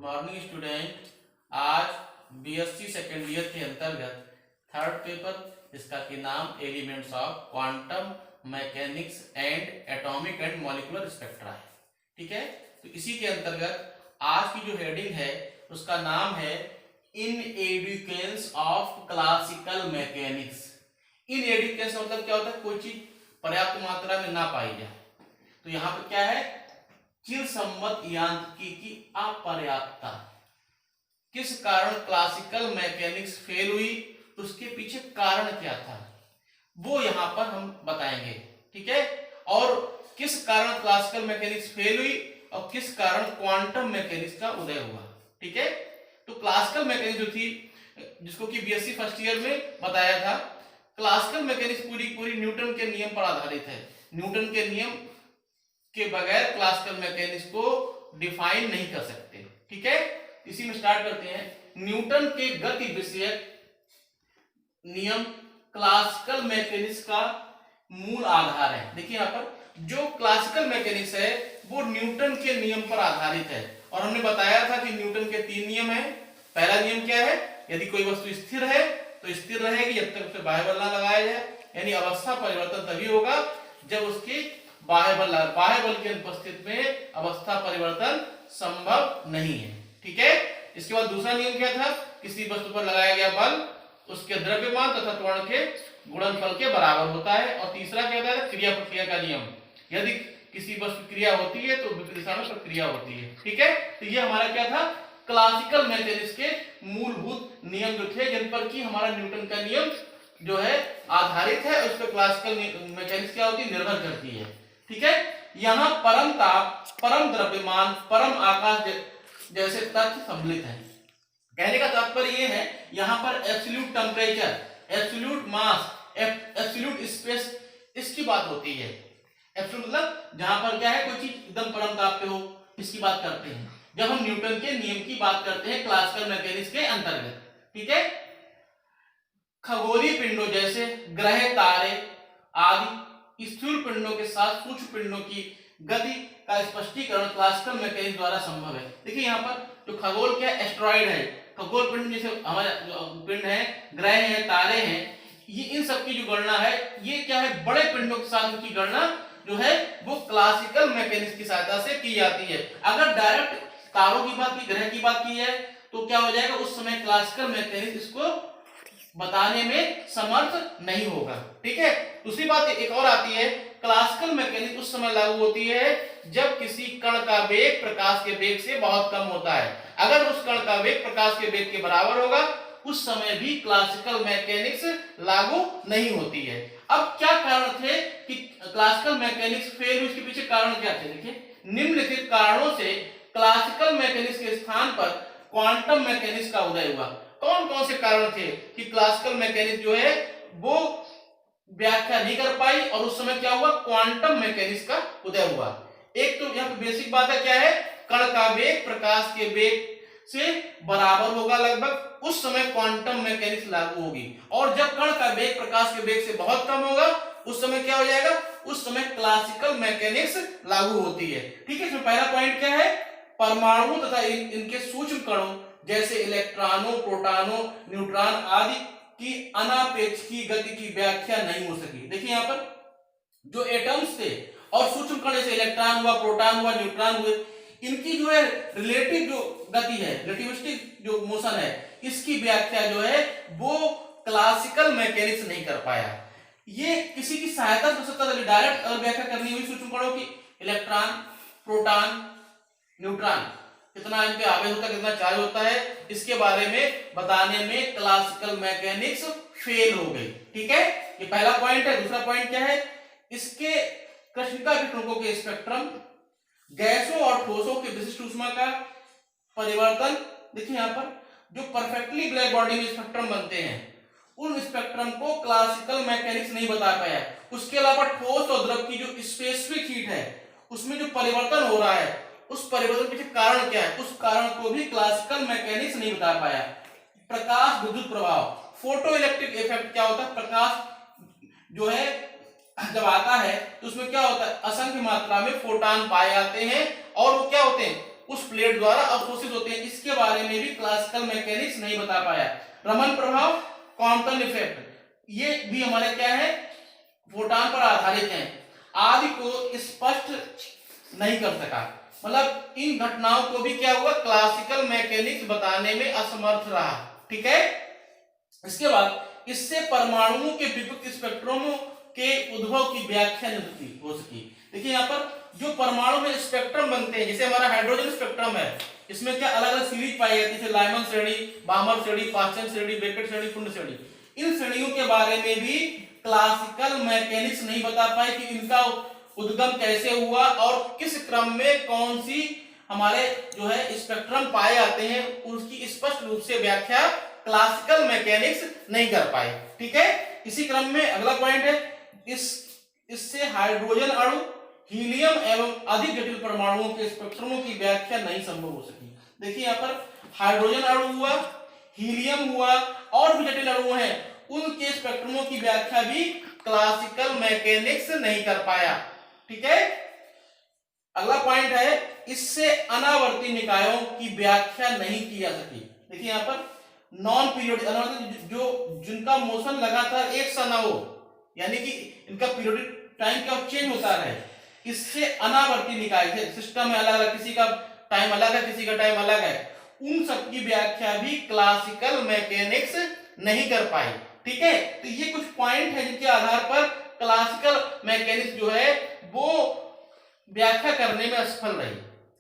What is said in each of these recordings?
Morning student. आज BSc second year के अंतर्गत थर्ड पेपर, इसका की नाम elements of quantum mechanics and atomic and molecular spectra है। ठीक है, तो इसी के अंतर्गत आज की जो हेडिंग है उसका नाम है इन एडुकेंस ऑफ क्लासिकल मैकेनिक्स। इन एडुकेंस मतलब क्या होता है? कोई चीज पर्याप्त मात्रा में ना पाई जाए। तो यहाँ पे क्या है? चिर सम्मत यांत्रिकी की अपर्याप्तता। किस कारण क्लासिकल मैकेनिक्स फेल हुई, उसके पीछे कारण क्या था, वो यहां पर हम बताएंगे। ठीक है, और किस कारण क्लासिकल मैकेनिक्स फेल हुई और किस कारण क्वांटम मैकेनिक्स का उदय हुआ। ठीक है, तो क्लासिकल मैकेनिक्स जो थी, जिसको कि बीएससी फर्स्ट ईयर में बताया था, क्लासिकल मैकेनिक्स पूरी न्यूटन के नियम पर आधारित है। न्यूटन के नियम के बगैर क्लासिकल मैकेनिक्स को डिफाइन नहीं कर सकते। ठीक है, इसी में स्टार्ट करते हैं। न्यूटन के गति विषयक नियम क्लासिकल मैकेनिक्स का मूल आधार है। देखिए यहाँ पर जो क्लासिकल मैकेनिक्स है वो न्यूटन के नियम पर आधारित है, और हमने बताया था कि न्यूटन के 3 नियम है। पहला नियम क्या है? यदि कोई वस्तु स्थिर है तो स्थिर रहेगी जब तक उसे बाह्य बल ना लगाया जाए, यानी अवस्था परिवर्तन तभी होगा जब उसकी बाह्य बल की अनुपस्थिति में अवस्था परिवर्तन संभव नहीं है। ठीक है, इसके बाद दूसरा नियम क्या था? किसी वस्तु पर लगाया गया बल उसके द्रव्यमान तथा त्वरण के गुणनफल के बराबर होता है। और तीसरा क्या था? क्रिया प्रतिक्रिया का नियम। यदि किसी वस्तु क्रिया होती है तो विपरीत दिशा में प्रतिक्रिया होती है। ठीक है, तो ये हमारा क्या था? क्लासिकल मैकेनिक्स के मूलभूत नियम जो थे, जिन पर कि हमारा न्यूटन का नियम जो है आधारित है, उस पर क्लासिकल मैकेनिक्स क्या होती है? निर्भर करती है। ठीक है, यहाँ परम ताप, परम द्रव्यमान, परम आकाश जैसे तथ्य सम्मिलित हैं। कहने का तात्पर्य ये है, यहाँ पर एब्सोल्यूट टेम्परेचर, एब्सोल्यूट मास, एब्सोल्यूट स्पेस, इसकी बात होती है। एब्सोल्यूट मतलब जहां पर क्या है, कोई चीज एकदम परम ताप पे हो, इसकी बात करते हैं जब हम न्यूटन के नियम की बात करते हैं क्लासिकल मैकेनिक्स के अंतर्गत। ठीक है, खगोलीय पिंडों जैसे ग्रह, तारे आदि स्थूल पिंडों के साथ सूक्ष्म पिंडों की गति का स्पष्टीकरण क्लासिकल मैकेनिक्स द्वारा संभव है। देखिए यहाँ पर जो खगोल क्या एस्ट्रॉइड है, खगोल पिंड जैसे हमारे पिंड है, ग्रह है, तारे हैं, ये इन सब की जो गणना है, ये क्या है? बड़े पिंडों के साथ उनकी गणना जो है वो क्लासिकल मैकेनिक्स की सहायता से की जाती है। अगर डायरेक्ट तारों की बात की, ग्रह की बात की है, तो क्या हो जाएगा? उस समय क्लासिकल मैकेनिक्स इसको बताने में समर्थ नहीं होगा। ठीक है, दूसरी बात एक और आती है, क्लासिकल मैकेनिक्स उस समय लागू होती है जब किसी कण का वेग प्रकाश के वेग से बहुत कम होता है। अगर उस कण का वेग प्रकाश के वेग के बराबर होगा, उस समय भी क्लासिकल मैकेनिक्स लागू नहीं होती है। अब क्या कारण थे कि क्लासिकल मैकेनिक्स फेल हुई? इसके पीछे कारण क्या थे? देखिए, निम्नलिखित कारणों से क्लासिकल मैकेनिक्स के स्थान पर क्वांटम मैकेनिक्स का उदय हुआ। कौन कौन से कारण थे कि क्लासिकल मैकेनिक्स जो है वो व्याख्या नहीं कर पाई और उस समय क्या हुआ? क्वांटम मैकेनिक्स का उदय हुआ। एक तो यहाँ पे बेसिक बात है, क्या है? कण का वेग प्रकाश के वेग से बराबर होगा लगभग, उस समय क्वांटम मैकेनिक्स लागू होगी। और जब कण का वेग प्रकाश के वेग से बहुत कम होगा, उस समय क्या हो जाएगा? उस समय क्लासिकल मैकेनिक्स लागू होती है। ठीक है, इसमें पहला पॉइंट क्या है? परमाणु तथा इनके सूक्ष्म कणों जैसे इलेक्ट्रॉनों, प्रोटॉनों, न्यूट्रॉन आदि की अनापेक्षिकीय गति की व्याख्या नहीं हो सकी। देखिए यहाँ पर जो एटम्स थे और सूक्ष्म कण जैसे इलेक्ट्रॉन हुआ, प्रोटॉन हुआ, न्यूट्रॉन हुए, इनकी जो है रिलेटिव जो गति है, रिलेटिविस्टिक जो मोशन है, इसकी व्याख्या जो है वो क्लासिकल मैकेनिक्स नहीं कर पाया। ये किसी की सहायता से सकता था, डायरेक्ट अगर व्याख्या करनी हुई सूक्ष्म कणों की, इलेक्ट्रॉन, प्रोटॉन, न्यूट्रॉन, कितना इन पे आवेश होता है, कितना चार्ज होता है, इसके बारे में बताने में क्लासिकल मैकेनिक्स फेल हो गई। ठीक है, ये पहला पॉइंट है। दूसरा पॉइंट क्या है? इसके कृष्णिका किरणों के स्पेक्ट्रम, गैसों और ठोसों के विशिष्ट ऊष्मा का परिवर्तन। देखिए यहाँ पर जो परफेक्टली ब्लैक बॉडी में स्पेक्ट्रम बनते हैं, उन स्पेक्ट्रम को क्लासिकल मैकेनिक्स नहीं बता पाया। उसके अलावा ठोस और द्रव की जो स्पेसिफिक हीट है, उसमें जो परिवर्तन हो रहा है, उस परिवर्तन के पीछे कारण क्या है, उस कारण को भी क्लासिकल मैकेनिक्स नहीं बता पाया। प्रकाश विद्युत प्रभाव, फोटो इलेक्ट्रिक इफेक्ट क्या होता है? प्रकाश जो है जब आता है तो उसमें क्या होता है? असंख्य मात्रा में फोटॉन पाए जाते हैं, और वो क्या होते हैं? उस प्लेट द्वारा अवशोषित होते हैं। इसके बारे में भी क्लासिकल मैकेनिक्स नहीं बता पाया। रमन प्रभाव, क्वांटम इफेक्ट, ये भी हमारे क्या है, फोटॉन पर आधारित हैं, आदि को स्पष्ट नहीं कर सका। मतलब इन घटनाओं को भी क्या हुआ, क्लासिकल मैकेनिक्स बताने में असमर्थ रहा। ठीक है। इसके बाद इससे परमाणुओं के विद्युत स्पेक्ट्रमों के उद्भव की व्याख्या नहीं हो सकी। देखिए यहाँ पर जो परमाणु में स्पेक्ट्रम बनते हैं, जैसे हमारा हाइड्रोजन स्पेक्ट्रम है, इसमें क्या अलग अलग सीरीज पाई जाती है, जैसे लाइमन श्रेणी, बामर श्रेणी, पाश्चन श्रेणी, बेकेट श्रेणी, कुंड श्रेणी। इन श्रेणियों के बारे में भी क्लासिकल मैकेनिक्स नहीं बता पाए कि इनका उद्गम कैसे हुआ और किस क्रम में कौन सी हमारे जो है स्पेक्ट्रम पाए जाते हैं, उसकी स्पष्ट रूप से व्याख्या क्लासिकल मैकेनिक्स नहीं कर पाए। ठीक है। इसी क्रम में अगला पॉइंट है, इससे हाइड्रोजन अणु, हीलियम एवं अधिक जटिल परमाणुओं के स्पेक्ट्रमों की व्याख्या नहीं संभव हो सकी। देखिए यहाँ पर हाइड्रोजन अणु हुआ, हीलियम हुआ और भी जटिल अणु हैं, उनके स्पेक्ट्रमों की व्याख्या भी क्लासिकल मैकेनिक्स नहीं कर पाया। ठीक है। अगला पॉइंट है, इससे अनावर्ती निकायों की व्याख्या नहीं की जा सकी। देखिए यहाँ पर नॉन पीरियोडिक, जो जिनका मोशन लगातार एक सा ना हो, यानी कि इनका पीरियोडिक टाइम का चेंज होता रहे, इससे अनावर्ती निकाय है, सिस्टम है अलग अलग, किसी का टाइम अलग है, किसी का टाइम अलग है, उन सब की व्याख्या भी क्लासिकल मैकेनिक्स नहीं कर पाई। ठीक है। तो ये कुछ पॉइंट है जिनके आधार पर क्लासिकल मैकेनिक्स जो है वो व्याख्या करने में असफल रही।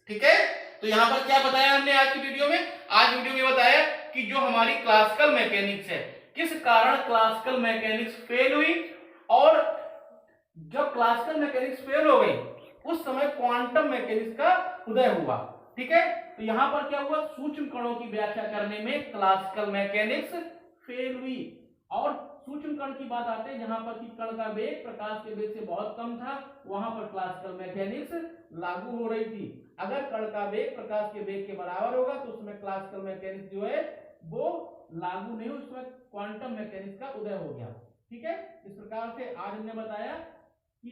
ठीक है। तो यहां पर क्या बताया हमने आज की वीडियो में, आज वीडियो में बताया कि जो हमारी क्लासिकल मैकेनिक्स है, किस कारण क्लासिकल मैकेनिक्स फेल हुई, और जब क्लासिकल मैकेनिक्स फेल हो गई उस समय क्वांटम मैकेनिक्स का उदय हुआ। ठीक है। तो यहां पर क्या हुआ, सूक्ष्म कणों की व्याख्या करने में क्लासिकल मैकेनिक्स फेल हुई। और सूक्ष्म कण की बात आते हैं, जहां पर कि कण का वेग प्रकाश के वेग से बहुत कम था, वहां पर क्लासिकल मैकेनिक्स लागू हो रही थी। अगर कण का वेग प्रकाश के वेग के बराबर होगा तो उसमें क्लासिकल मैकेनिक्स जो है वो लागू नहीं, उसमें क्वांटम मैकेनिक्स का उदय हो गया। ठीक है। इस प्रकार से आज हमने बताया कि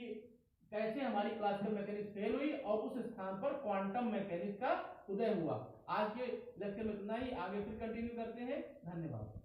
कैसे हमारी क्लासिकल मैकेनिक्स फेल हुई और उस स्थान पर क्वांटम मैकेनिक्स का उदय हुआ। आज के लेक्चर में इतना ही, आगे फिर कंटिन्यू करते हैं। धन्यवाद।